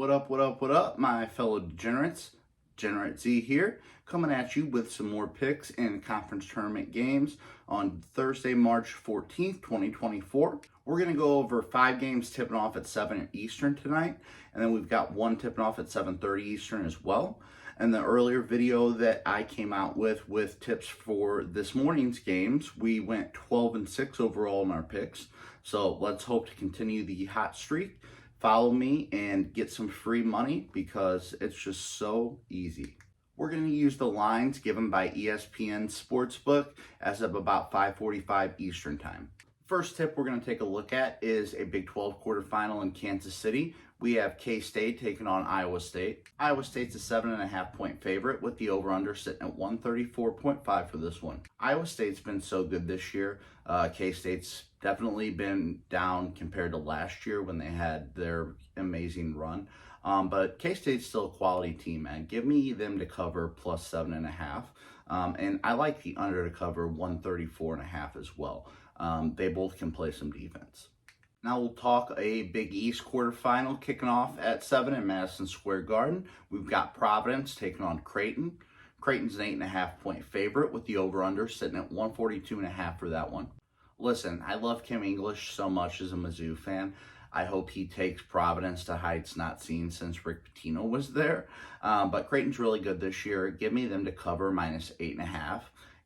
What up, my fellow degenerates? Degenerate Z here, coming at you with some more picks in conference tournament games on Thursday, March 14th, 2024. We're going to go over 5 games tipping off at 7 Eastern tonight, and then we've got one tipping off at 7:30 Eastern as well. And the earlier video that I came out with tips for this morning's games, we went 12-6 overall in our picks. So let's hope to continue the hot streak. Follow me and get some free money because it's just so easy. We're going to use the lines given by ESPN Sportsbook as of about 5:45 Eastern Time. First tip we're going to take a look at is a Big 12 quarterfinal in Kansas City. We have K-State taking on Iowa State. Iowa State's a 7.5 point favorite with the over-under sitting at 134.5 for this one. Iowa State's been so good this year. K-State's definitely been down compared to last year when they had their amazing run. But K-State's still a quality team, man. Give me them to cover plus 7.5. And I like the under to cover 134.5 as well. They both can play some defense. Now we'll talk a Big East quarterfinal kicking off at 7 in Madison Square Garden. We've got Providence taking on Creighton. Creighton's an 8.5 point favorite with the over-under sitting at 142.5 for that one. Listen, I love Kim English so much as a Mizzou fan. I hope he takes Providence to heights not seen since Rick Pitino was there. But Creighton's really good this year. Give me them to cover minus 8.5.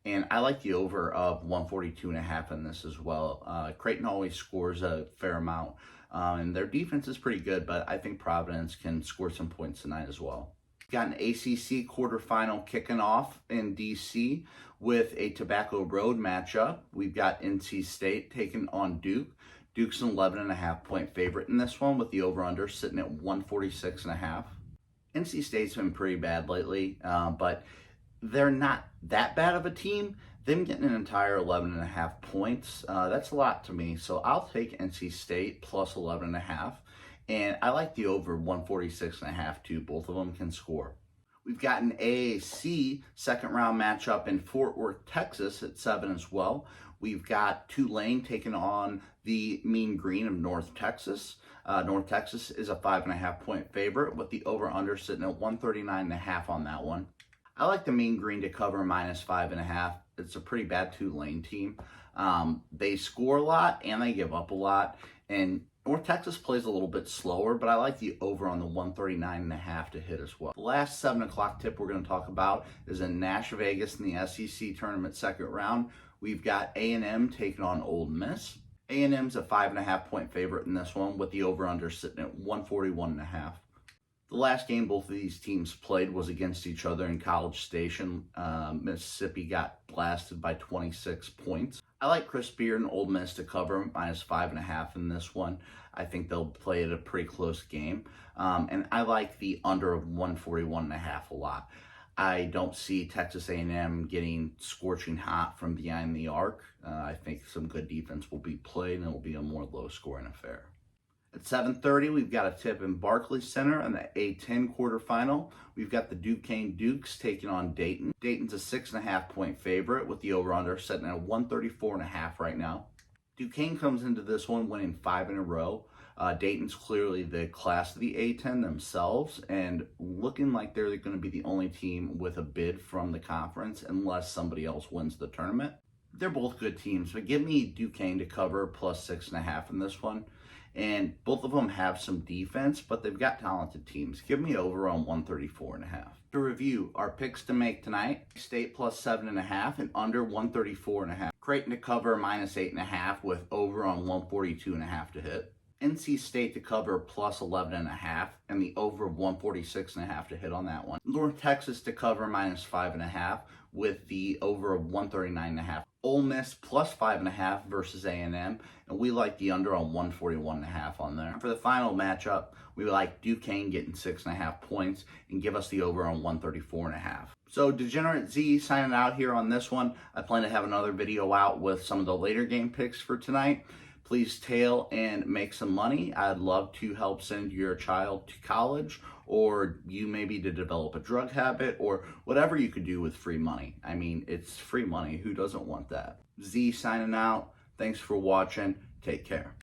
And I like the over of 142.5 in this as well. Creighton always scores a fair amount. And their defense is pretty good, but I think Providence can score some points tonight as well. Got an ACC quarterfinal kicking off in DC with a Tobacco Road matchup. We've got NC State taking on Duke. Duke's an 11.5 point favorite in this one with the over-under sitting at 146.5. NC State's been pretty bad lately, but they're not that bad of a team. Them getting an entire 11.5 points, that's a lot to me. So I'll take NC State plus 11.5. And I like the over 146.5 too. Both of them can score. We've got an AAC second round matchup in Fort Worth, Texas at 7 as well. We've got Tulane taking on the Mean Green of North Texas. North Texas is a 5.5 point favorite with the over-under sitting at 139.5 on that one. I like the Mean Green to cover minus 5.5. It's a pretty bad Tulane team. They score a lot and they give up a lot. And North Texas plays a little bit slower, but I like the over on the 139.5 to hit as well. The last 7 o'clock tip we're going to talk about is in Nash Vegas in the SEC tournament second round. We've got A&M taking on Ole Miss. A&M's a 5.5 point favorite in this one with the over-under sitting at 141.5. The last game both of these teams played was against each other in College Station. Mississippi got blasted by 26 points. I like Chris Beard and Ole Miss to cover minus 5.5 in this one. I think they'll play it a pretty close game. And I like the under of 141.5 a lot. I don't see Texas A&M getting scorching hot from behind the arc. I think some good defense will be played and it will be a more low-scoring affair. At 7:30, we've got a tip in Barclays Center in the A10 quarterfinal. We've got the Duquesne Dukes taking on Dayton. Dayton's a 6.5 point favorite with the over-under sitting at 134.5 right now. Duquesne comes into this one winning 5 in a row. Dayton's clearly the class of the A10 themselves and looking like they're going to be the only team with a bid from the conference unless somebody else wins the tournament. They're both good teams, but give me Duquesne to cover plus 6.5 in this one. And both of them have some defense, but they've got talented teams. Give me over on 134.5. To review, our picks to make tonight, State plus 7.5 and under 134.5. Creighton to cover minus 8.5 with over on 142.5 to hit. NC State to cover plus 11.5 and the over of 146.5 to hit on that one. North Texas to cover minus 5.5 with the over of 139.5. Ole Miss plus 5.5 versus A&M, and we like the under on 141.5 on there. For the final matchup, we like Duquesne getting 6.5 points and give us the over on 134.5. So Degenerate Z signing out here on this one. I plan to have another video out with some of the later game picks for tonight. Please tail and make some money. I'd love to help send your child to college, or you maybe to develop a drug habit, or whatever you could do with free money. I mean, it's free money. Who doesn't want that? Z signing out. Thanks for watching. Take care.